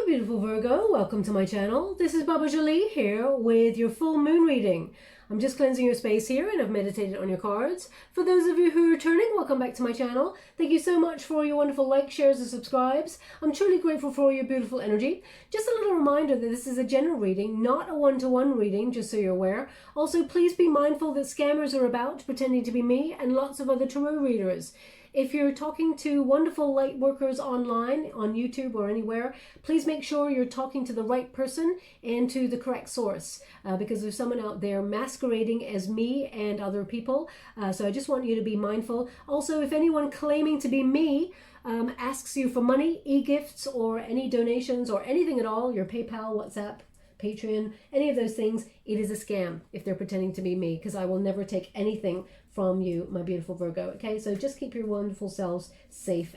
beautiful Virgo, welcome to my channel. This is Baba Jolie here with your full moon reading. I'm just cleansing your space here and I've meditated on your cards. For those of you who are returning, welcome back to my channel. Thank you so much for your wonderful likes, shares and subscribes. I'm truly grateful for your beautiful energy. Just a little reminder that this is a general reading, not a one-to-one reading, just so you're aware. Also, please be mindful that scammers are about, pretending to be me and lots of other tarot readers. If you're talking to wonderful light workers online, on YouTube or anywhere, please make sure you're talking to the right person and to the correct source because there's someone out there masquerading as me and other people. So I just want you to be mindful. Also, if anyone claiming to be me asks you for money, e-gifts or any donations or anything at all, your PayPal, WhatsApp, Patreon, any of those things, it is a scam if they're pretending to be me, because I will never take anything from you, my beautiful Virgo. Okay, so just keep your wonderful selves safe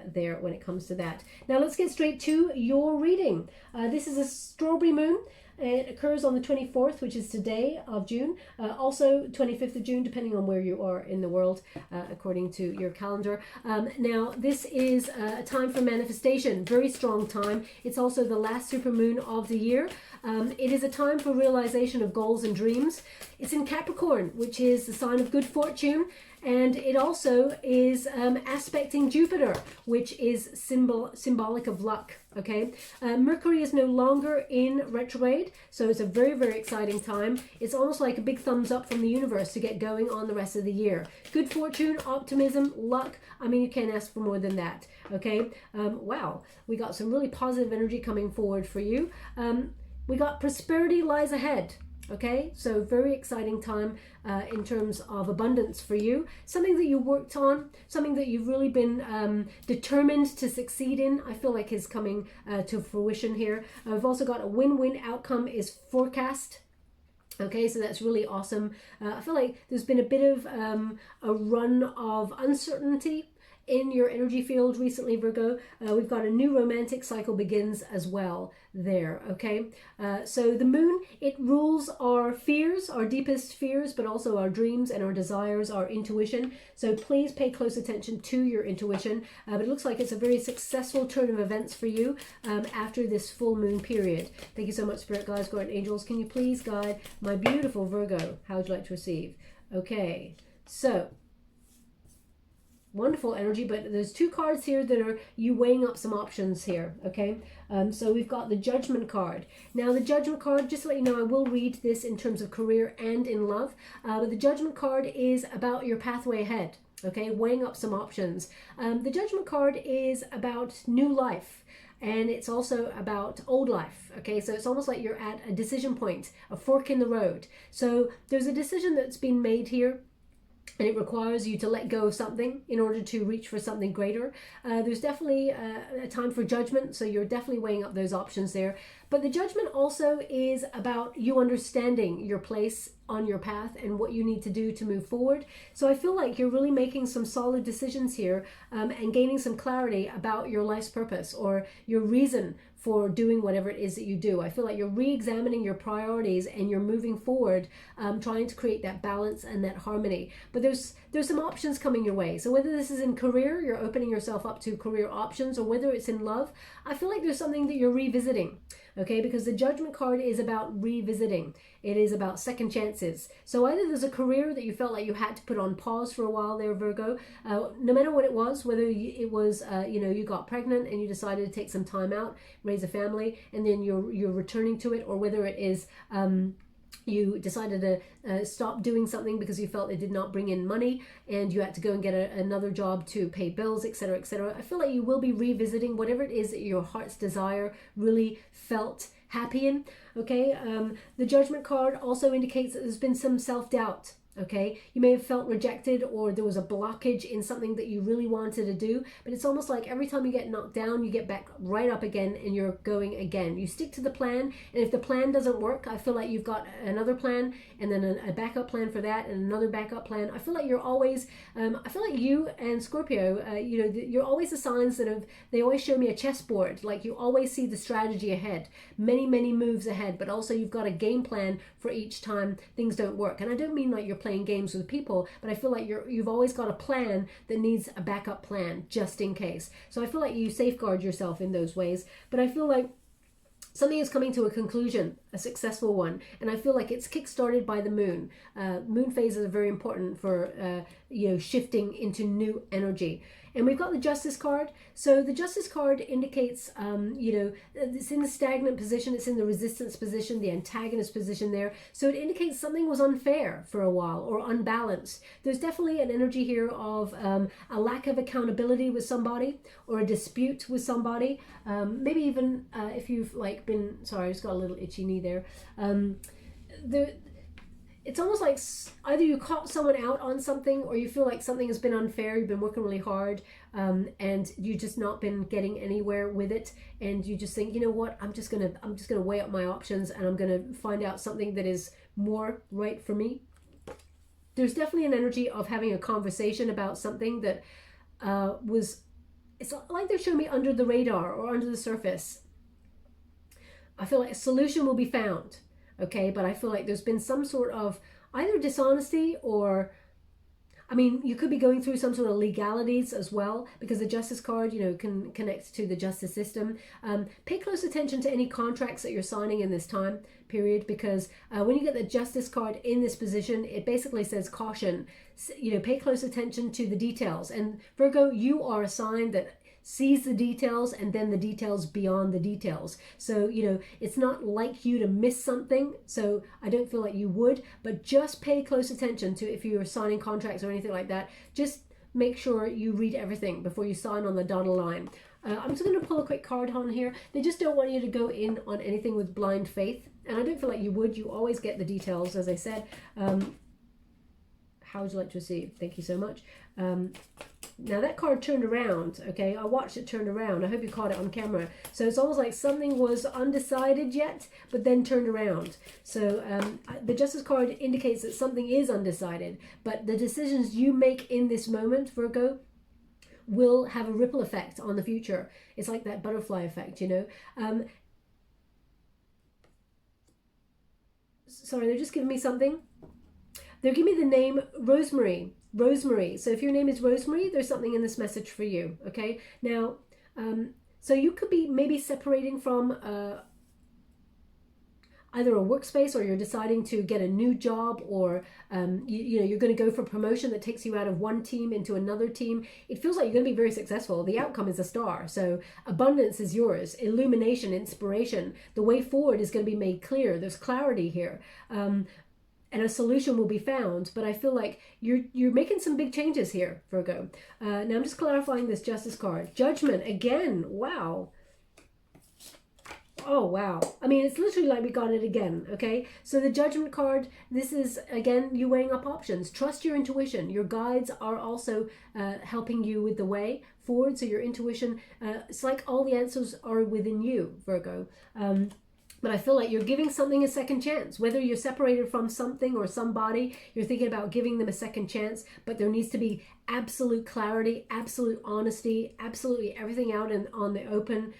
there when it comes to that. Now let's get straight to your reading. This is a strawberry moon. It occurs on the 24th, which is today of June, also 25th of June, depending on where you are in the world, according to your calendar. Now, this is a time for manifestation, very strong time. It's also the last supermoon of the year. It is a time for realization of goals and dreams. It's in Capricorn, which is the sign of good fortune. And it also is aspecting Jupiter, which is symbolic of luck, okay? Mercury is no longer in retrograde, so it's a very, very exciting time. It's almost like a big thumbs up from the universe to get going on the rest of the year. Good fortune, optimism, luck. I mean, you can't ask for more than that, okay? Wow, we got some really positive energy coming forward for you. We got prosperity lies ahead. Okay, so very exciting time in terms of abundance for you. Something that you worked on, something that you've really been determined to succeed in, I feel like is coming to fruition here. I've also got a win-win outcome is forecast. Okay, so that's really awesome. I feel like there's been a bit of a run of uncertainty in your energy field recently, Virgo. We've got a new romantic cycle begins as well there, okay? So the moon, it rules our fears, our deepest fears, but also our dreams and our desires, our intuition. So please pay close attention to your intuition. But it looks like it's a very successful turn of events for you after this full moon period. Thank you so much, Spirit Guides, Guardian Angels. Can you please guide my beautiful Virgo? How would you like to receive? Okay, so wonderful energy, but there's two cards here that are you weighing up some options here, okay? So we've got the Judgment card. Now the Judgment card, just to let you know, I will read this in terms of career and in love, but the Judgment card is about your pathway ahead, okay? Weighing up some options. The Judgment card is about new life. And it's also about old life, okay? So it's almost like you're at a decision point, a fork in the road. So there's a decision that's been made here, and it requires you to let go of something in order to reach for something greater. There's definitely a time for judgment, so you're definitely weighing up those options there. But the judgment also is about you understanding your place on your path and what you need to do to move forward. So I feel like you're really making some solid decisions here and gaining some clarity about your life's purpose or your reason for doing whatever it is that you do. I feel like you're re-examining your priorities and you're moving forward, trying to create that balance and that harmony. But there's some options coming your way. So whether this is in career, you're opening yourself up to career options, or whether it's in love, I feel like there's something that you're revisiting. Okay, because the Judgment card is about revisiting. It is about second chances. So either there's a career that you felt like you had to put on pause for a while there, Virgo, no matter what it was, whether it was, you got pregnant and you decided to take some time out, raise a family, and then you're returning to it, or whether it is you decided to stop doing something because you felt it did not bring in money and you had to go and get another job to pay bills, etc., etc. I feel like you will be revisiting whatever it is that your heart's desire really felt happy in, okay? The Judgment card also indicates that there's been some self-doubt. Okay, you may have felt rejected or there was a blockage in something that you really wanted to do, but it's almost like every time you get knocked down, you get back right up again and you're going again. You stick to the plan, and if the plan doesn't work, I feel like you've got another plan and then a backup plan for that and another backup plan. I feel like you're always, I feel like you and Scorpio, you're always the signs that they always show me a chessboard, like you always see the strategy ahead, many, many moves ahead, but also you've got a game plan for each time things don't work. And I don't mean like you're playing games with people, but I feel like you've always got a plan that needs a backup plan just in case. So I feel like you safeguard yourself in those ways, but I feel like Something is coming to a conclusion, a successful one, and I feel like it's kick-started by the moon. Moon phases are very important for shifting into new energy. And we've got the Justice card. So the Justice card indicates, it's in the stagnant position, it's in the resistance position, the antagonist position there. So it indicates something was unfair for a while or unbalanced. There's definitely an energy here of a lack of accountability with somebody or a dispute with somebody. Maybe even if you've been, sorry, I just got a little itchy knee there. It's almost like either you caught someone out on something, or you feel like something has been unfair. You've been working really hard, and you just not been getting anywhere with it, and you just think, you know what, I'm just gonna weigh up my options, and I'm gonna find out something that is more right for me. There's definitely an energy of having a conversation about something that it's like they're showing me under the radar or under the surface. I feel like a solution will be found. Okay, but I feel like there's been some sort of either dishonesty or, you could be going through some sort of legalities as well, because the Justice card, can connect to the justice system. Pay close attention to any contracts that you're signing in this time period, because when you get the Justice card in this position, it basically says caution. Pay close attention to the details. And Virgo, you are a sign that sees the details, and then the details beyond the details. So, it's not like you to miss something. So I don't feel like you would, but just pay close attention to if you're signing contracts or anything like that. Just make sure you read everything before you sign on the dotted line. I'm just going to pull a quick card on here. They just don't want you to go in on anything with blind faith. And I don't feel like you would. You always get the details, as I said. How would you like to receive? Thank you so much. Now that card turned around, okay? I watched it turn around. I hope you caught it on camera. So it's almost like something was undecided yet, but then turned around. So the Justice card indicates that something is undecided, but the decisions you make in this moment, Virgo, will have a ripple effect on the future. It's like that butterfly effect, Sorry, they're just giving me something. They're giving me the name Rosemary. Rosemary. So if your name is Rosemary, there's something in this message for you. Okay. Now, so you could be maybe separating from either a workspace, or you're deciding to get a new job, or you're going to go for promotion that takes you out of one team into another team. It feels like you're going to be very successful. The outcome is a star. So abundance is yours. Illumination, inspiration. The way forward is going to be made clear. There's clarity here. And a solution will be found, but I feel like you're making some big changes here, Virgo. Now I'm just clarifying this Justice card. Judgment, again, wow. Oh, wow. It's literally like we got it again, okay? So the Judgment card, this is, again, you weighing up options. Trust your intuition. Your guides are also helping you with the way forward, so your intuition, it's like all the answers are within you, Virgo. But I feel like you're giving something a second chance. Whether you're separated from something or somebody, you're thinking about giving them a second chance, but there needs to be absolute clarity, absolute honesty, absolutely everything out and on the open.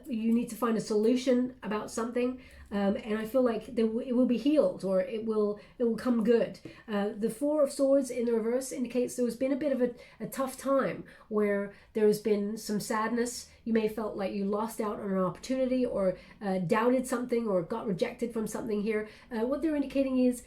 You need to find a solution about something. And I feel like it will be healed, or it will come good. The Four of Swords in the reverse indicates there has been a bit of a tough time where there has been some sadness. You may have felt like you lost out on an opportunity, or doubted something, or got rejected from something here. What they're indicating is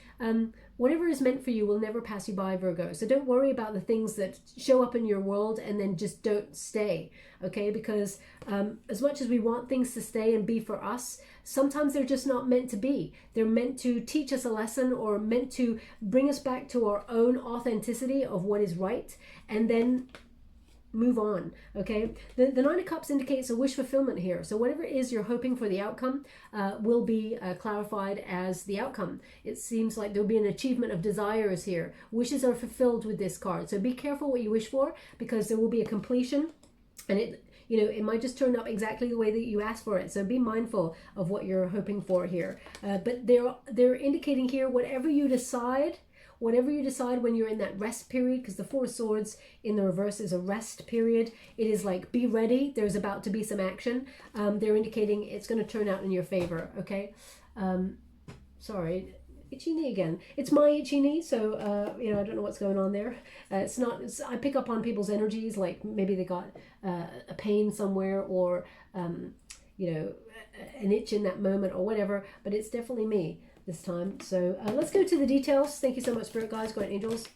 whatever is meant for you will never pass you by, Virgo. So don't worry about the things that show up in your world and then just don't stay, okay? Because as much as we want things to stay and be for us, sometimes they're just not meant to be. They're meant to teach us a lesson, or meant to bring us back to our own authenticity of what is right, and then move on, okay? The Nine of Cups indicates a wish fulfillment here. So whatever it is you're hoping for the outcome will be clarified as the outcome. It seems like there'll be an achievement of desires here. Wishes are fulfilled with this card. So be careful what you wish for, because there will be a completion, and it might just turn up exactly the way that you asked for it. So be mindful of what you're hoping for here. But they're indicating here, whatever you decide when you're in that rest period, because the Four of Swords in the reverse is a rest period. It is like, be ready. There's about to be some action. They're indicating it's going to turn out in your favor, okay? Sorry, itchy knee again. It's my itchy knee, so, I don't know what's going on there. I pick up on people's energies, like maybe they got a pain somewhere, or you know, an itch in that moment or whatever, but it's definitely me this time. So let's go to the details. Thank you so much, Spirit Guides, Guardian Angels.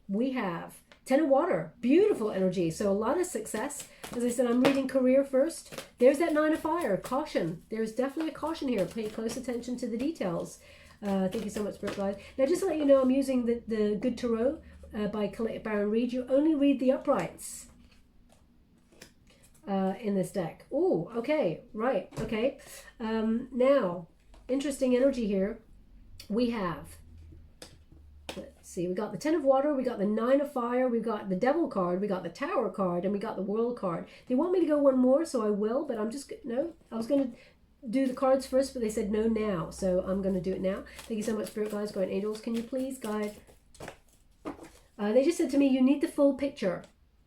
We have Ten of Water, beautiful energy. So a lot of success. As I said, I'm reading career first. There's that Nine of Fire, caution. There's definitely a caution here. Pay close attention to the details. Thank you so much, Spirit Guide. Now, just to let you know, I'm using the Good Tarot by Colette Baron Reed. You only read the uprights in this deck. Oh, okay, right, okay. Now, interesting energy here. We have, let's see, we got the Ten of Water, we got the Nine of Fire, we got the Devil card, we got the Tower card, and we got the World card. They want me to go one more, so I will, but I'm just, no, I was going to do the cards first, but they said no now, so I'm going to do it now. Thank you so much, Spirit Guides, Guardian Angels. Can you please guide? They just said to me, you need the full picture.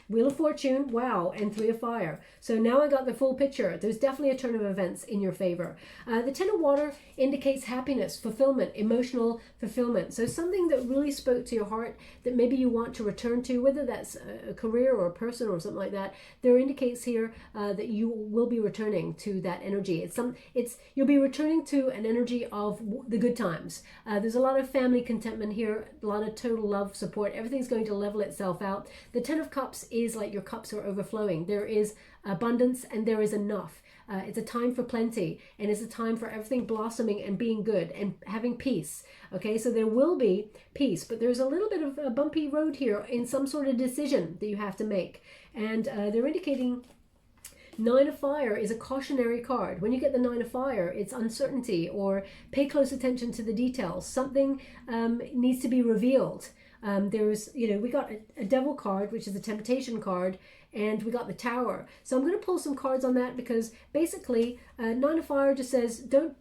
Wheel of Fortune, wow, and Three of Fire. So now I got the full picture. There's definitely a turn of events in your favor. The Ten of Water indicates happiness, fulfillment, emotional fulfillment. So something that really spoke to your heart that maybe you want to return to, whether that's a career or a person or something like that. There indicates here that you will be returning to that energy. You'll be returning to an energy of the good times. There's a lot of family contentment here, a lot of total love, support. Everything's going to level itself out. The Ten of Cups is like your cups are overflowing. There is abundance and there is enough. It's a time for plenty, and it's a time for everything blossoming and being good and having peace. Okay, so there will be peace, but there's a little bit of a bumpy road here in some sort of decision that you have to make. And they're indicating Nine of Fire is a cautionary card. When you get the Nine of Fire, it's uncertainty or pay close attention to the details. Something needs to be revealed. There's, we got a Devil card, which is a Temptation card, and we got the Tower. So I'm going to pull some cards on that because basically Nine of Fire just says don't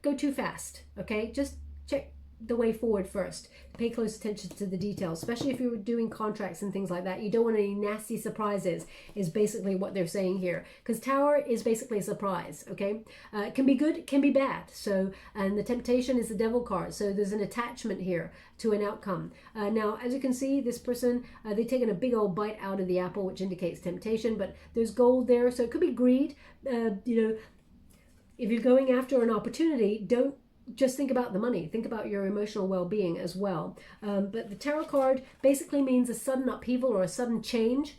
go too fast, okay? Just check the way forward first. Pay close attention to the details, especially if you're doing contracts and things like that. You don't want any nasty surprises is basically what they're saying here, because Tower is basically a surprise. Okay, it can be good, it can be bad. So, and the Temptation is the Devil card, so there's an attachment here to an outcome. Now, as you can see, this person, they've taken a big old bite out of the apple, which indicates temptation, but there's gold there, so it could be greed. If you're going after an opportunity, don't just think about the money. Think about your emotional well-being as well. But the Tarot card basically means a sudden upheaval or a sudden change.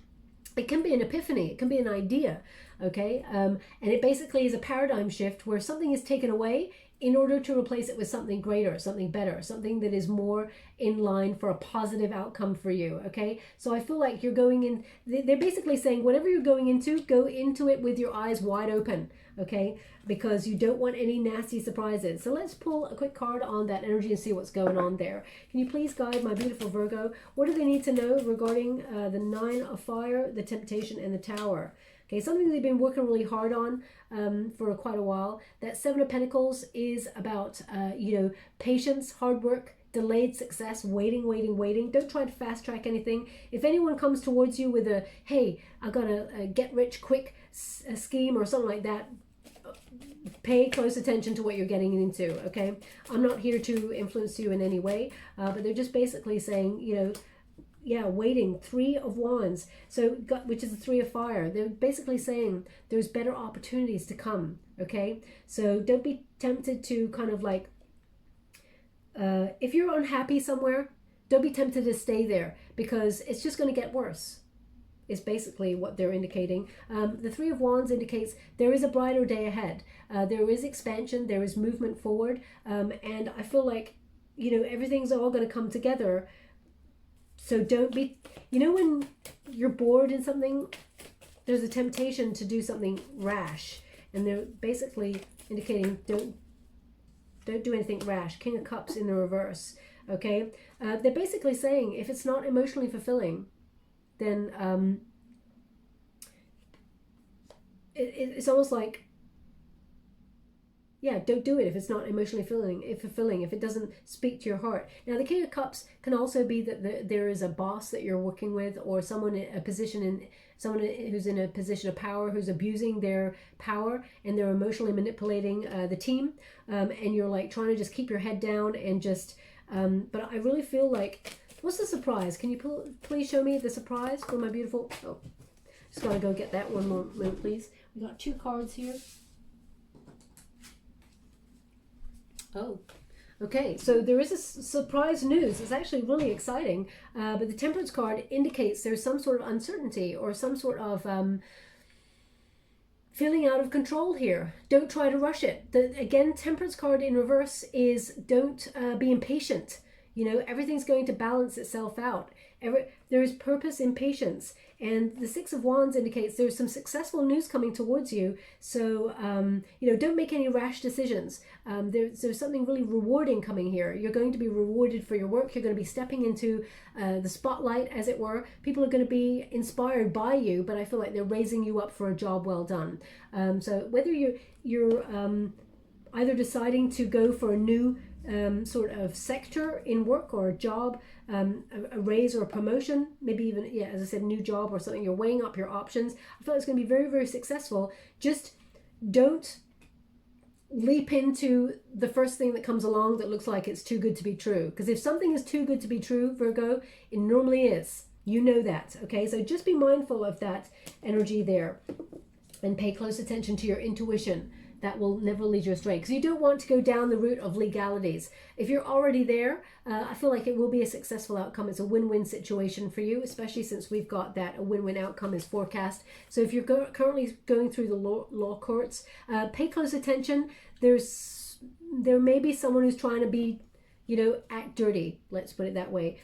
It can be an epiphany. It can be an idea. Okay, and it basically is a paradigm shift where something is taken away in order to replace it with something greater, something better, something that is more in line for a positive outcome for you. Okay, so I feel like you're going in, they're basically saying whatever you're going into, go into it with your eyes wide open. Okay, because you don't want any nasty surprises. So let's pull a quick card on that energy and see what's going on there. Can you please guide my beautiful Virgo? What do they need to know regarding the Nine of Fire, the Temptation, and the Tower? Okay, something they've been working really hard on for quite a while. That Seven of Pentacles is about, patience, hard work, delayed success, waiting. Don't try to fast track anything. If anyone comes towards you with a, hey, I got a get rich quick scheme or something like that, pay close attention to what you're getting into, okay? I'm not here to influence you in any way, but they're just basically saying, waiting. Three of Wands, which is the Three of Fire. They're basically saying there's better opportunities to come, okay? So don't be tempted to kind of like, if you're unhappy somewhere, don't be tempted to stay there because it's just going to get worse. Is basically what they're indicating. The Three of Wands indicates there is a brighter day ahead. There is expansion, there is movement forward, and I feel like, everything's all going to come together. So don't be, when you're bored in something, there's a temptation to do something rash, and they're basically indicating don't do anything rash. King of Cups in the reverse, okay? They're basically saying if it's not emotionally fulfilling, then it's almost like, don't do it if it's not emotionally fulfilling, if it doesn't speak to your heart. Now, the King of Cups can also be that there is a boss that you're working with, or someone who's in a position of power who's abusing their power and they're emotionally manipulating the team, and you're like trying to just keep your head down and just. But I really feel like. What's the surprise? Can you please show me the surprise for my beautiful... Oh, just gotta go get that one moment, please. We got 2 cards here. Oh, okay. So there is a surprise news. It's actually really exciting. But the Temperance card indicates there's some sort of uncertainty or some sort of feeling out of control here. Don't try to rush it. Again, Temperance card in reverse is don't be impatient. You know, everything's going to balance itself out. There is purpose in patience. And the 6 of Wands indicates there's some successful news coming towards you. So, you know, don't make any rash decisions. There's something really rewarding coming here. You're going to be rewarded for your work. You're going to be stepping into the spotlight, as it were. People are going to be inspired by you, but I feel like they're raising you up for a job well done. So whether you're either deciding to go for a new sort of sector in work or a job, a raise or a promotion, maybe even, yeah, as I said, new job or something, you're weighing up your options. I feel like it's going to be very, very successful. Just don't leap into the first thing that comes along that looks like it's too good to be true. Because if something is too good to be true, Virgo, it normally is. You know that, okay? So just be mindful of that energy there and pay close attention to your intuition. That will never lead you astray, because you don't want to go down the route of legalities. If you're already there, I feel like it will be a successful outcome. It's a win-win situation for you, especially since we've got that a win-win outcome is forecast. So if you're currently going through the law courts, pay close attention. There may be someone who's trying to be, you know, act dirty, let's put it that way.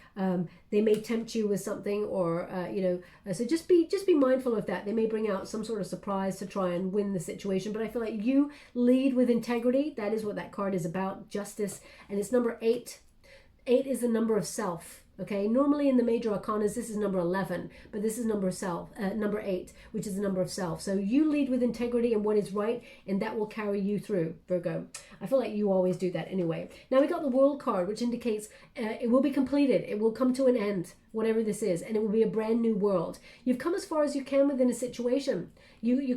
They may tempt you with something, or you know, so just be mindful of that. They may bring out some sort of surprise to try and win the situation, but I feel like you lead with integrity. That is what that card is about, justice. And it's number 8. 8 is the number of self. Okay, normally in the major arcanas this is number 11, but this is number 8, which is the number of self. So you lead with integrity and what is right, and that will carry you through, Virgo. I feel like you always do that anyway. Now we got the World card, which indicates it will be completed. It will come to an end, whatever this is, and it will be a brand new world. You've come as far as you can within a situation. You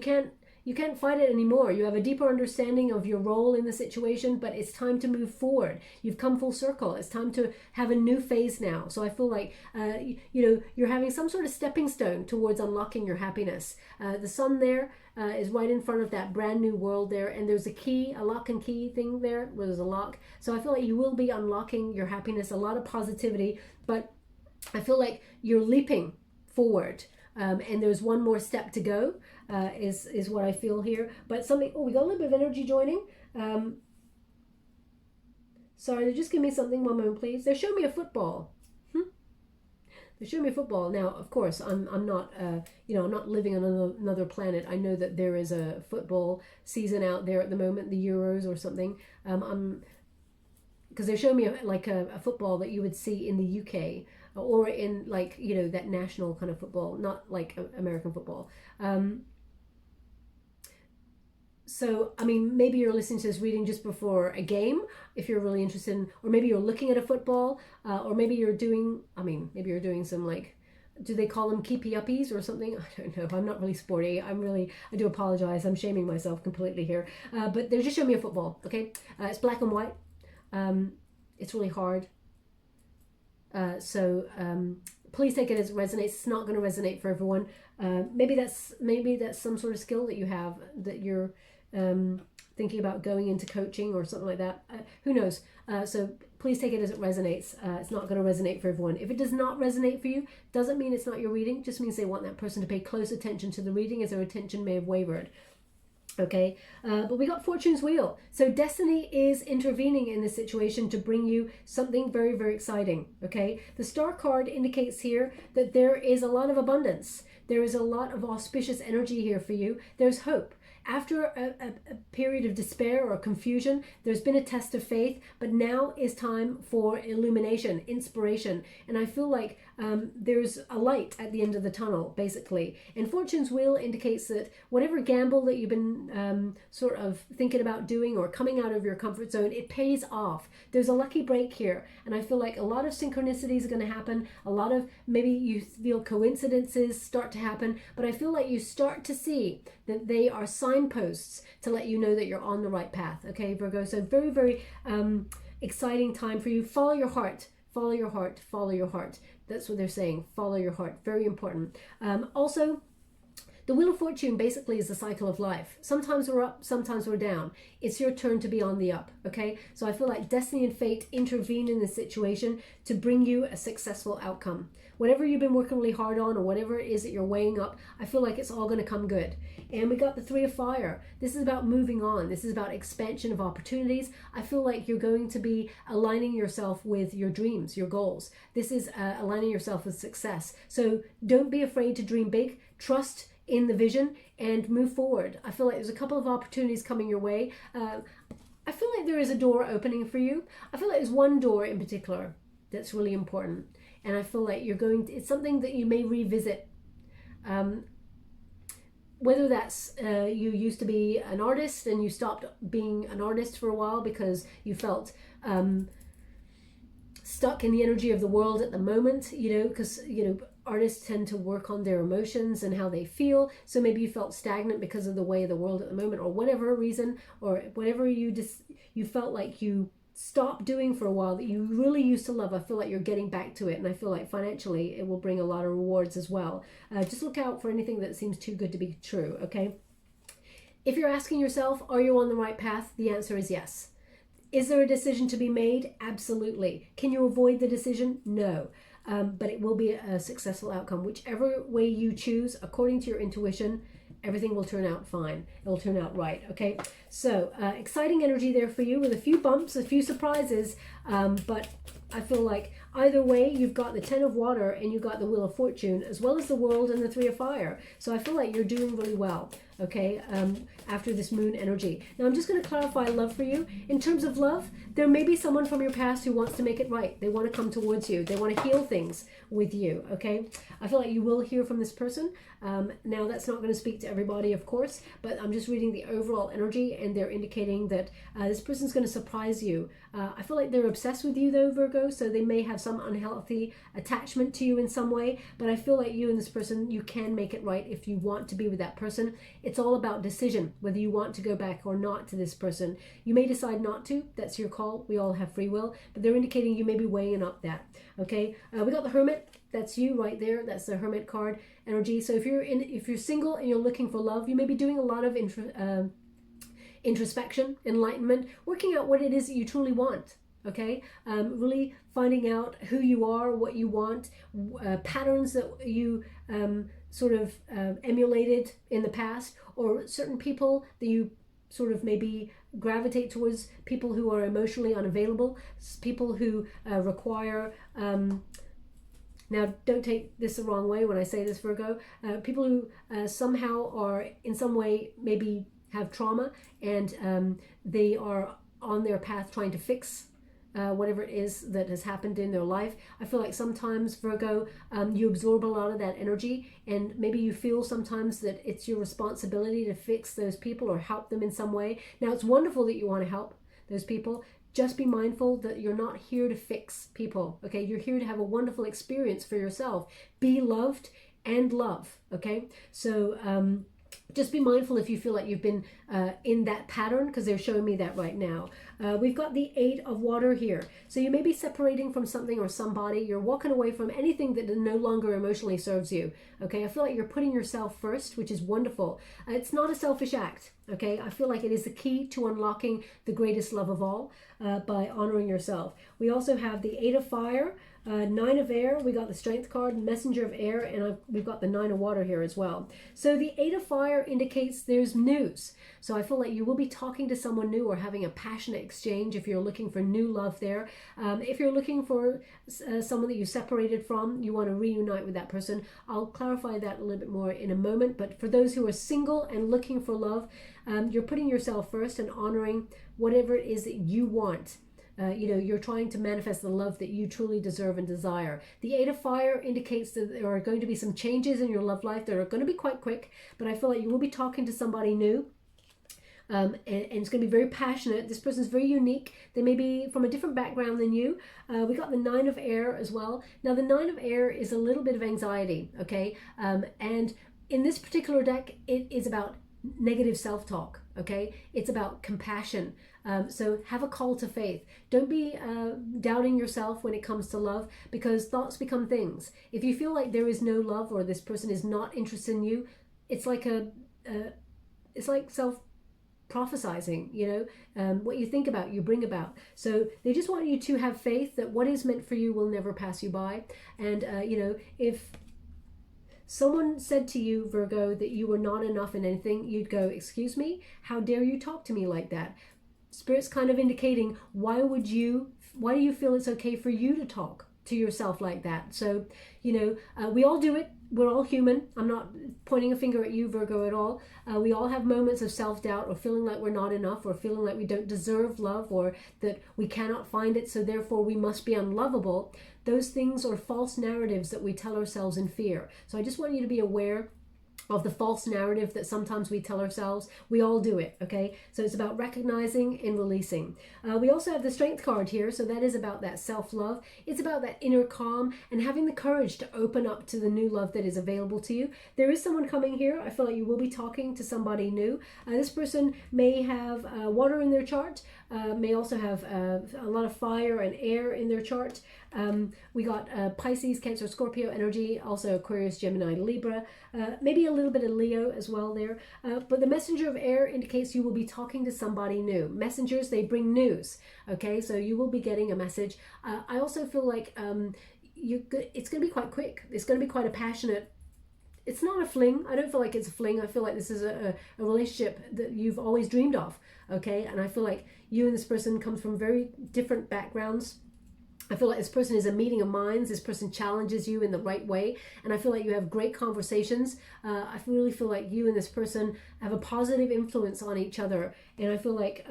can't fight it anymore. You have a deeper understanding of your role in the situation, but it's time to move forward. You've come full circle. It's time to have a new phase now. So I feel like, you know, you're having some sort of stepping stone towards unlocking your happiness. The sun there is right in front of that brand new world there, and there's a key, a lock and key thing there where there's a lock. So I feel like you will be unlocking your happiness, a lot of positivity, but I feel like you're leaping forward. And there's one more step to go, is what I feel here. But something, oh, we got a little bit of energy joining. Sorry, just give me something, one moment, please. They're showing me a football. They're showing me a football. Now, of course, I'm not, you know, I'm not living on another planet. I know that there is a football season out there at the moment, the Euros or something. Because they're showing me a football that you would see in the UK. Or in, like, you know, that national kind of football, not like American football. So, I mean, maybe you're listening to this reading just before a game, if you're really interested in, or maybe you're looking at a football, or maybe you're doing, maybe you're doing some, like, do they call them keepy-uppies or something? I don't know. I'm not really sporty. I do apologize. I'm shaming myself completely here. But they're just showing me a football, okay? It's black and white. It's really hard. So please take it as it resonates. It's not going to resonate for everyone. Maybe that's some sort of skill that you have, that you're thinking about going into coaching or something like that. Who knows? So please take it as it resonates. It's not going to resonate for everyone. If it does not resonate for you, doesn't mean it's not your reading. Just means they want that person to pay close attention to the reading, as their attention may have wavered. Okay, but we got Fortune's Wheel. So destiny is intervening in this situation to bring you something very, very exciting. Okay, the Star card indicates here that there is a lot of abundance. There is a lot of auspicious energy here for you. There's hope. After a period of despair or confusion, there's been a test of faith, but now is time for illumination, inspiration. And I feel like there's a light at the end of the tunnel, basically. And Fortune's Wheel indicates that whatever gamble that you've been sort of thinking about doing or coming out of your comfort zone, it pays off. There's a lucky break here. And I feel like a lot of synchronicities are going to happen. A lot of, maybe you feel coincidences start to happen, but I feel like you start to see that they are signposts to let you know that you're on the right path. Okay, Virgo. So very, very exciting time for you. Follow your heart. Follow your heart. Follow your heart. That's what they're saying. Follow your heart. Very important. Also, The Wheel of Fortune basically is the cycle of life. Sometimes we're up, sometimes we're down. It's your turn to be on the up, okay? So I feel like destiny and fate intervene in this situation to bring you a successful outcome. Whatever you've been working really hard on or whatever it is that you're weighing up, I feel like it's all going to come good. And we got the Three of Fire. This is about moving on. This is about expansion of opportunities. I feel like you're going to be aligning yourself with your dreams, your goals. This is aligning yourself with success. So don't be afraid to dream big. Trust in the vision and move forward. I feel like there's a couple of opportunities coming your way. I feel like there is a door opening for you. I feel like there's one door in particular that's really important. And I feel like it's something that you may revisit. Whether that's you used to be an artist and you stopped being an artist for a while because you felt stuck in the energy of the world at the moment, because, artists tend to work on their emotions and how they feel. So maybe you felt stagnant because of the way of the world at the moment, or whatever reason, or whatever you felt like you stopped doing for a while that you really used to love. I feel like you're getting back to it, and I feel like financially it will bring a lot of rewards as well. Just look out for anything that seems too good to be true, okay? If you're asking yourself, are you on the right path? The answer is yes. Is there a decision to be made? Absolutely. Can you avoid the decision? No. But it will be a successful outcome. Whichever way you choose, according to your intuition, everything will turn out fine. It'll turn out right, okay? So, exciting energy there for you with a few bumps, a few surprises, but I feel like either way, you've got the Ten of Water and you've got the Wheel of Fortune, as well as the World and the Three of Fire. So I feel like you're doing really well, okay, after this moon energy. Now, I'm just going to clarify love for you. In terms of love, there may be someone from your past who wants to make it right. They want to come towards you. They want to heal things with you, okay? I feel like you will hear from this person. Now, that's not going to speak to everybody, of course, but I'm just reading the overall energy, and they're indicating that this person's going to surprise you. I feel like they're obsessed with you, though, Virgo, so they may have some unhealthy attachment to you in some way, but I feel like you and this person, you can make it right if you want to be with that person. It's all about decision, whether you want to go back or not to this person. You may decide not to. That's your call. We all have free will, but they're indicating you may be weighing up that, okay? We got the Hermit. That's you right there. That's the Hermit card energy. So if you're single and you're looking for love, you may be doing a lot of introspection, enlightenment, working out what it is that you truly want. Okay, really finding out who you are, what you want, patterns that you sort of emulated in the past, or certain people that you sort of maybe gravitate towards, people who are emotionally unavailable, people who require now, don't take this the wrong way when I say this, Virgo. People who somehow are in some way maybe have trauma, and they are on their path trying to fix whatever it is that has happened in their life. I feel like sometimes, Virgo, you absorb a lot of that energy, and maybe you feel sometimes that it's your responsibility to fix those people or help them in some way. Now, it's wonderful that you want to help those people. Just be mindful that you're not here to fix people, okay? You're here to have a wonderful experience for yourself. Be loved and love, okay? So just be mindful if you feel like you've been in that pattern, because they're showing me that right now. We've got the Eight of Water here. So you may be separating from something or somebody. You're walking away from anything that no longer emotionally serves you, okay? I feel like you're putting yourself first, which is wonderful. It's not a selfish act, okay? I feel like it is the key to unlocking the greatest love of all, by honoring yourself. We also have the Eight of Fire, Nine of Air, we got the Strength card, Messenger of Air, and we've got the Nine of Water here as well. So the Eight of Fire indicates there's news. So I feel like you will be talking to someone new or having a passionate exchange if you're looking for new love there. If you're looking for someone that you separated from, you want to reunite with that person. I'll clarify that a little bit more in a moment. But for those who are single and looking for love, you're putting yourself first and honoring whatever it is that you want. You're trying to manifest the love that you truly deserve and desire. The Eight of Fire indicates that there are going to be some changes in your love life that are going to be quite quick, but I feel like you will be talking to somebody new. And it's going to be very passionate. This person's very unique. They may be from a different background than you. We got the Nine of Air as well. Now, the Nine of Air is a little bit of anxiety, okay? And in this particular deck, it is about negative self-talk, okay? It's about compassion. So have a call to faith. Don't be doubting yourself when it comes to love, because thoughts become things. If you feel like there is no love or this person is not interested in you, it's like it's like self-prophesizing, you know, what you think about, you bring about. So they just want you to have faith that what is meant for you will never pass you by. And, you know, if someone said to you, Virgo, that you were not enough in anything, you'd go, excuse me, how dare you talk to me like that? Spirit's kind of indicating, why do you feel it's okay for you to talk to yourself like that? So, you know, we all do it. We're all human. I'm not pointing a finger at you, Virgo, at all. We all have moments of self-doubt, or feeling like we're not enough, or feeling like we don't deserve love, or that we cannot find it, so therefore we must be unlovable. Those things are false narratives that we tell ourselves in fear. So I just want you to be aware of the false narrative that sometimes we tell ourselves. We all do it, okay? So it's about recognizing and releasing. We also have the Strength card here, so that is about that self-love. It's about that inner calm and having the courage to open up to the new love that is available to you. There is someone coming here. I feel like you will be talking to somebody new. This person may have water in their chart, may also have a lot of fire and air in their chart. We got Pisces, Cancer, Scorpio energy, also Aquarius, Gemini, Libra, maybe a little bit of Leo as well there. But the messenger of air indicates you will be talking to somebody new. Messengers, they bring news, okay? So you will be getting a message. I also feel like it's going to be quite quick. It's going to be quite a passionate. It's not a fling. I don't feel like it's a fling. I feel like this is a relationship that you've always dreamed of, okay? And I feel like you and this person come from very different backgrounds. I feel like this person is a meeting of minds. This person challenges you in the right way. And I feel like you have great conversations. I really feel like you and this person have a positive influence on each other. And I feel like,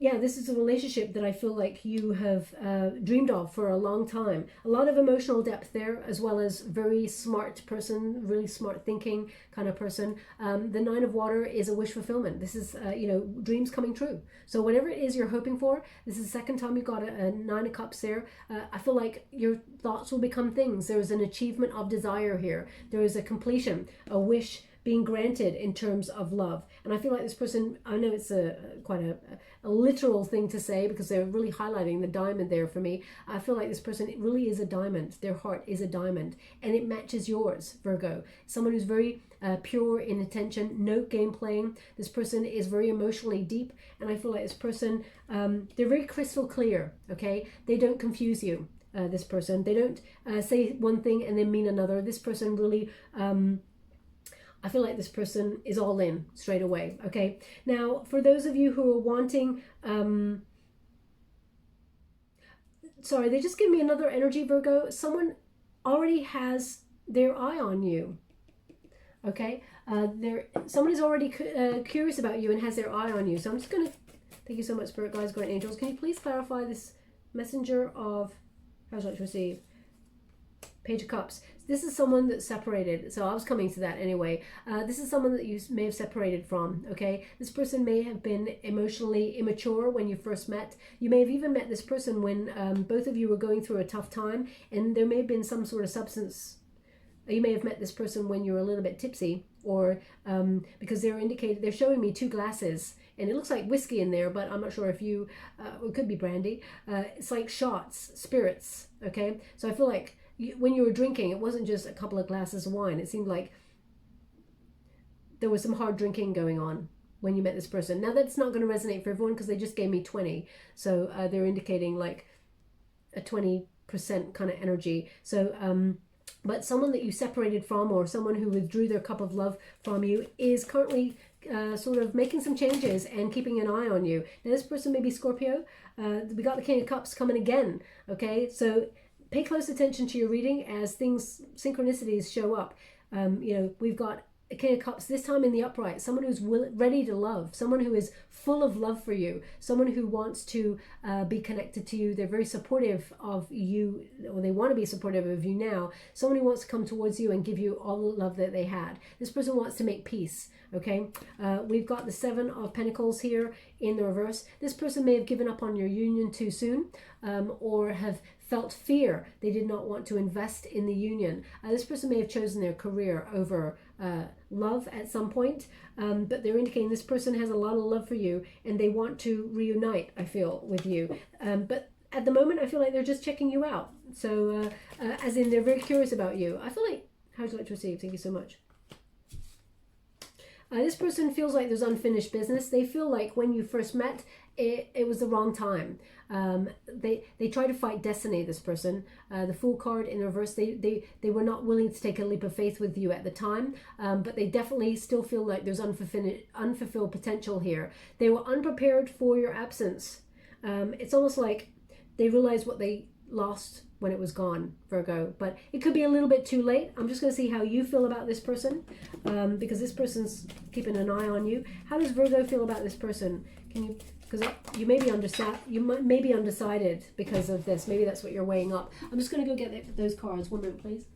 yeah, this is a relationship that I feel like you have dreamed of for a long time. A lot of emotional depth there, as well as very smart person, really smart thinking kind of person. The Nine of Water is a wish fulfillment. This is, you know, dreams coming true. So whatever it is you're hoping for, this is the second time you've got a Nine of Cups there. I feel like your thoughts will become things. There is an achievement of desire here. There is a completion, a wish being granted in terms of love. And I feel like this person, I know it's quite a literal thing to say, because they're really highlighting the diamond there for me. I feel like this person, it really is a diamond. Their heart is a diamond, and it matches yours, Virgo. Someone who's very pure in intention, no game playing. This person is very emotionally deep, and I feel like this person, they're very crystal clear, okay? They don't confuse you, this person. They don't say one thing and then mean another. This person really, I feel like this person is all in straight away, okay? Now, for those of you who are wanting, sorry, they just give me another energy, Virgo. Someone already has their eye on you, okay? Someone is already curious about you and has their eye on you. So I'm just going to, thank you so much, Spirit Guides, Guardian Angels. Can you please clarify this messenger of, how would you like to receive? Page of Cups. This is someone that's separated. So I was coming to that anyway. This is someone that you may have separated from, okay? This person may have been emotionally immature when you first met. You may have even met this person when both of you were going through a tough time, and there may have been some sort of substance. You may have met this person when you were a little bit tipsy, or because they're showing me 2 glasses, and it looks like whiskey in there, but I'm not sure if it could be brandy. It's like shots, spirits, okay? So I feel like when you were drinking, it wasn't just a couple of glasses of wine. It seemed like there was some hard drinking going on when you met this person. Now, that's not going to resonate for everyone, because they just gave me 20. So they're indicating like a 20% kind of energy. So, but someone that you separated from, or someone who withdrew their cup of love from you, is currently sort of making some changes and keeping an eye on you. Now, this person may be Scorpio. We got the King of Cups coming again, okay? So pay close attention to your reading as synchronicities show up. You know, we've got a King of Cups, this time in the upright, someone who's ready to love, someone who is full of love for you, someone who wants to be connected to you. They're very supportive of you, or they want to be supportive of you now. Someone who wants to come towards you and give you all the love that they had. This person wants to make peace, okay? We've got the 7 of Pentacles here in the reverse. This person may have given up on your union too soon, or have felt fear. They did not want to invest in the union. This person may have chosen their career over love at some point, but they're indicating this person has a lot of love for you, and they want to reunite, I feel, with you. But at the moment, I feel like they're just checking you out. So, as in, they're very curious about you. I feel like, how would you like to receive? Thank you so much. This person feels like there's unfinished business. They feel like when you first met, it was the wrong time. They try to fight destiny, this person. The Fool card in reverse, they were not willing to take a leap of faith with you at the time, but they definitely still feel like there's unfulfilled potential here. They were unprepared for your absence. It's almost like they realized what they lost when it was gone, Virgo, but it could be a little bit too late. I'm just going to see how you feel about this person, because this person's keeping an eye on you. How does Virgo feel about this person? Can you, because you may be undecided because of this. Maybe that's what you're weighing up. I'm just going to go get those cards. 1 minute, please.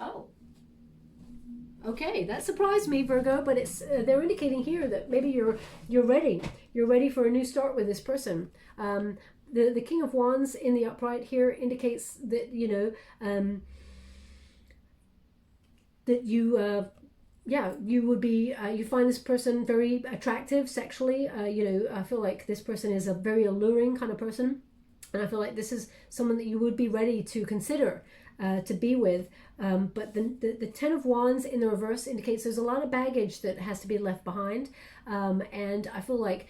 Oh, okay, that surprised me, Virgo, but it's they're indicating here that maybe you're ready. You're ready for a new start with this person. The King of Wands in the upright here indicates that, you know, that you, you would be, you find this person very attractive sexually. You know, I feel like this person is a very alluring kind of person. And I feel like this is someone that you would be ready to consider to be with. But the Ten of Wands in the reverse indicates there's a lot of baggage that has to be left behind. And I feel like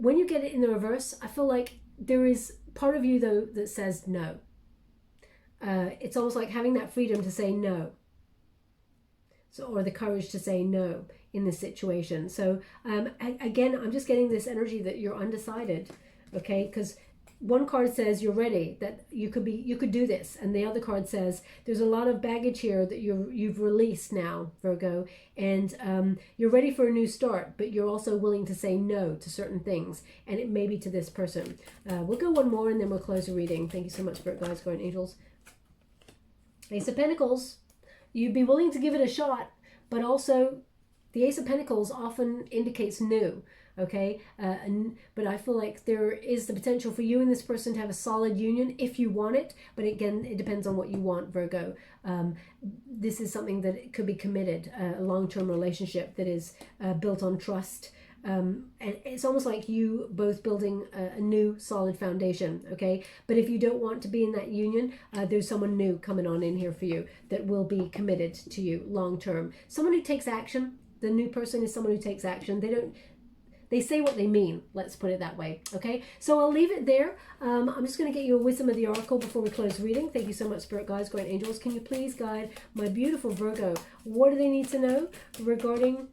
when you get it in the reverse, I feel like there is part of you, though, that says no. It's almost like having that freedom to say no. So, or the courage to say no in this situation. So again, I'm just getting this energy that you're undecided, okay? Because one card says you're ready, that you could do this, and the other card says there's a lot of baggage here that you've released now, Virgo, and you're ready for a new start, but you're also willing to say no to certain things, and it may be to this person. We'll go one more and then we'll close the reading. Thank you so much, Spirit Guides, Guardian Angels. Ace of Pentacles. You'd be willing to give it a shot, but also the Ace of Pentacles often indicates new. Okay, but I feel like there is the potential for you and this person to have a solid union if you want it. But again, it depends on what you want, Virgo. This is something that could be committed, a long-term relationship that is built on trust. And it's almost like you both building a new solid foundation, okay? But if you don't want to be in that union, there's someone new coming on in here for you that will be committed to you long-term. Someone who takes action. The new person is someone who takes action. They say what they mean, let's put it that way, okay? So I'll leave it there. I'm just going to get you a wisdom of the oracle before we close reading. Thank you so much, Spirit Guides, Guardian Angels. Can you please guide my beautiful Virgo? What do they need to know regarding...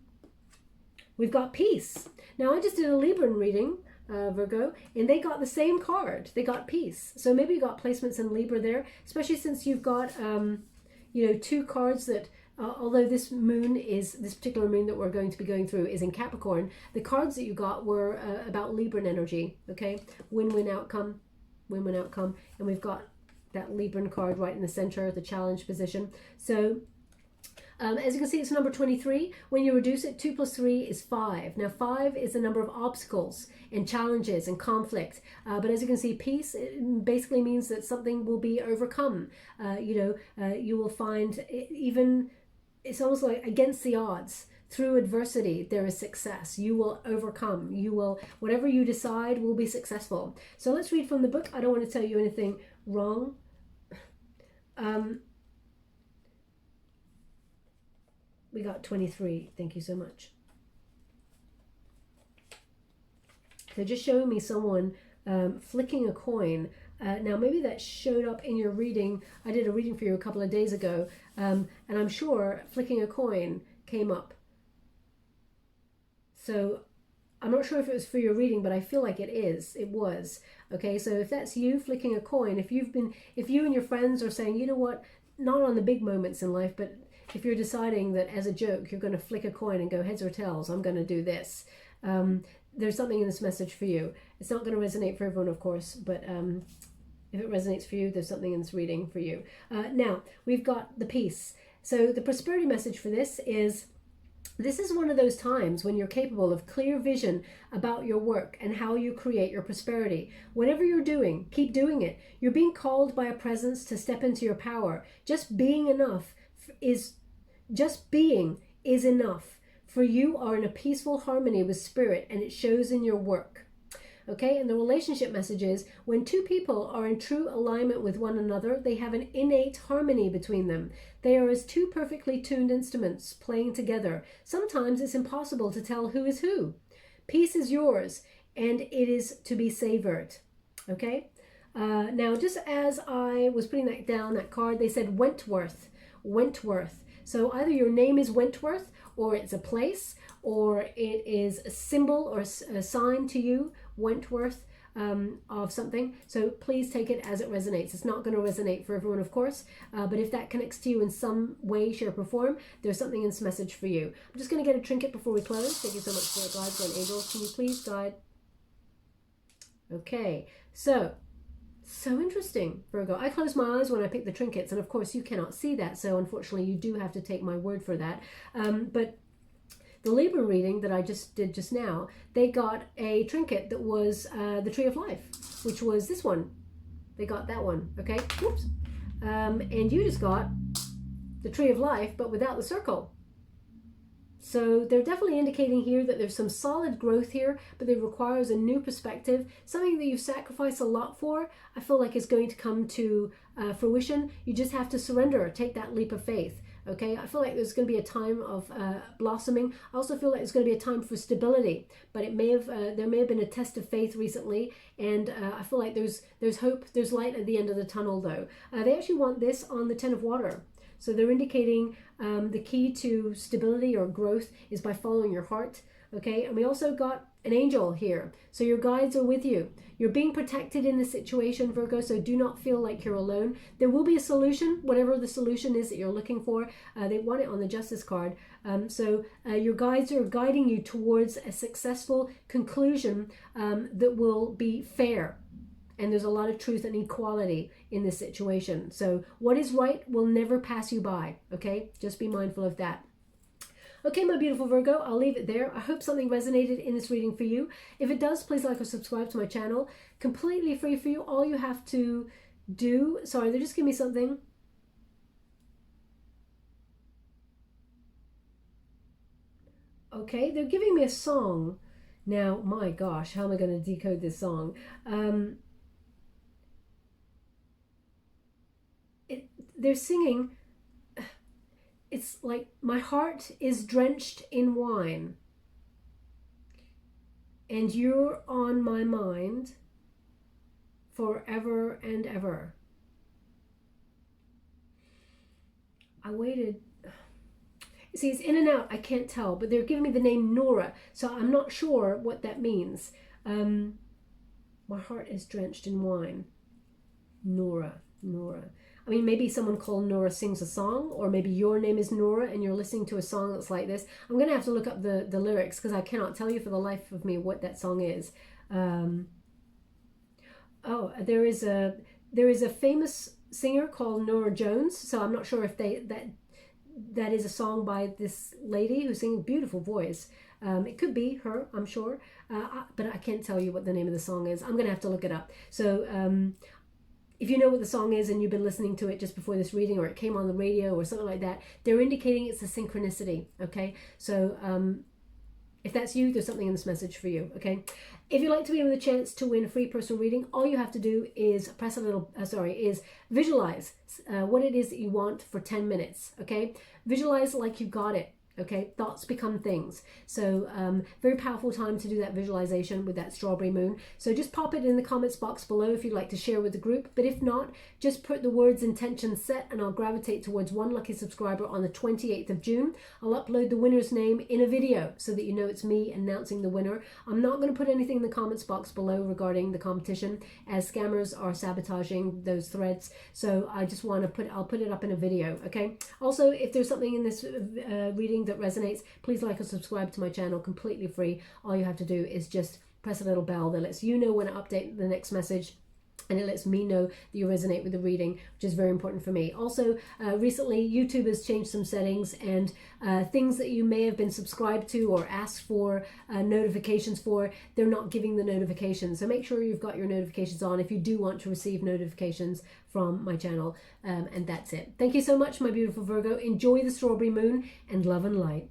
We've got peace. Now, I just did a Libran reading, Virgo, and they got the same card. They got peace. So maybe you got placements in Libra there, especially since you've got, you know, two cards that... although this particular moon that we're going to be going through is in Capricorn, the cards that you got were about Libran energy, okay? Win-win outcome, win-win outcome. And we've got that Libran card right in the center, the challenge position. So as you can see, it's number 23. When you reduce it, 2 plus 3 is 5. Now, 5 is the number of obstacles and challenges and conflict. But as you can see, peace basically means that something will be overcome. You know, you will find even... It's almost like against the odds. Through adversity, there is success. You will overcome. You will, whatever you decide will be successful. So let's read from the book. I don't want to tell you anything wrong. We got 23. Thank you so much. So just showing me someone flicking a coin. Now, maybe that showed up in your reading. I did a reading for you a couple of days ago, and I'm sure flicking a coin came up. So I'm not sure if it was for your reading, but I feel like it is. It was. Okay, so if that's you flicking a coin, if you and your friends are saying, you know what, not on the big moments in life, but if you're deciding that as a joke, you're going to flick a coin and go heads or tails, I'm going to do this. There's something in this message for you. It's not going to resonate for everyone, of course, but if it resonates for you, there's something in this reading for you. Now, we've got the peace. So the prosperity message for this is one of those times when you're capable of clear vision about your work and how you create your prosperity. Whatever you're doing, keep doing it. You're being called by a presence to step into your power. Just being is enough. For you are in a peaceful harmony with spirit, and it shows in your work. okay? And the relationship message is when two people are in true alignment with one another, they have an innate harmony between them. They are as two perfectly tuned instruments playing together. Sometimes it's impossible to tell who is who. Peace is yours, and it is to be savored, okay? Now, just as I was putting that down, that card, they said Wentworth, Wentworth. So either your name is Wentworth, or it's a place, or it is a symbol or a sign to you, Wentworth, of something. So please take it as it resonates. It's not going to resonate for everyone, of course, but if that connects to you in some way, shape, or form, there's something in this message for you. I'm just going to get a trinket before we close. Thank you so much for it, guides and angels. Can you please guide? Okay, so interesting, Virgo. I close my eyes when I pick the trinkets, and of course you cannot see that, so unfortunately you do have to take my word for that. But the Libra reading that I just did just now, they got a trinket that was the Tree of Life, which was this one. They got that one, okay? Whoops. And you just got the Tree of Life, but without the circle. So they're definitely indicating here that there's some solid growth here, but it requires a new perspective. Something that you've sacrificed a lot for, I feel like is going to come to fruition. You just have to surrender, take that leap of faith. Okay, I feel like there's going to be a time of blossoming. I also feel like there's going to be a time for stability, but it may have there may have been a test of faith recently, and I feel like there's hope, there's light at the end of the tunnel though. They actually want this on the Ten of Water. So they're indicating the key to stability or growth is by following your heart. Okay, and we also got an angel here. So your guides are with you. You're being protected in this situation, Virgo, so do not feel like you're alone. There will be a solution, whatever the solution is that you're looking for. They want it on the Justice card. So your guides are guiding you towards a successful conclusion that will be fair. And there's a lot of truth and equality in this situation. So what is right will never pass you by, okay? Just be mindful of that. Okay, my beautiful Virgo, I'll leave it there. I hope something resonated in this reading for you. If it does, please like or subscribe to my channel. Completely free for you. All you have to do... Sorry, they just give me something. Okay, they're giving me a song. Now, my gosh, how am I going to decode this song? They're singing, it's like, my heart is drenched in wine, and you're on my mind forever and ever. I waited. See, it's in and out, I can't tell, but they're giving me the name Nora, so I'm not sure what that means. My heart is drenched in wine. Nora. I mean, maybe someone called Nora sings a song, or maybe your name is Nora and you're listening to a song that's like this. I'm going to have to look up the lyrics because I cannot tell you for the life of me what that song is. Oh, there is a famous singer called Nora Jones, so I'm not sure if that is a song by this lady who's singing, beautiful voice. It could be her, I'm sure, but I can't tell you what the name of the song is. I'm going to have to look it up. So if you know what the song is and you've been listening to it just before this reading, or it came on the radio or something like that, they're indicating it's a synchronicity, okay? So if that's you, there's something in this message for you, okay? If you'd like to be with a chance to win a free personal reading, all you have to do is press a little, is visualize what it is that you want for 10 minutes, okay? Visualize like you got it. Okay, thoughts become things. So very powerful time to do that visualization with that strawberry moon. So just pop it in the comments box below if you'd like to share with the group. But if not, just put the words intention set, and I'll gravitate towards one lucky subscriber on the 28th of June. I'll upload the winner's name in a video so that you know it's me announcing the winner. I'm not going to put anything in the comments box below regarding the competition, as scammers are sabotaging those threads. So I just want to I'll put it up in a video, okay? Also, if there's something in this reading that resonates, please like or subscribe to my channel, completely free. All you have to do is just press a little bell that lets you know when I update the next message, and it lets me know that you resonate with the reading, which is very important for me. Also, recently YouTube has changed some settings, and things that you may have been subscribed to or asked for notifications for, they're not giving the notifications. So make sure you've got your notifications on if you do want to receive notifications from my channel. And that's it. Thank you so much, my beautiful Virgo. Enjoy the strawberry moon, and love and light.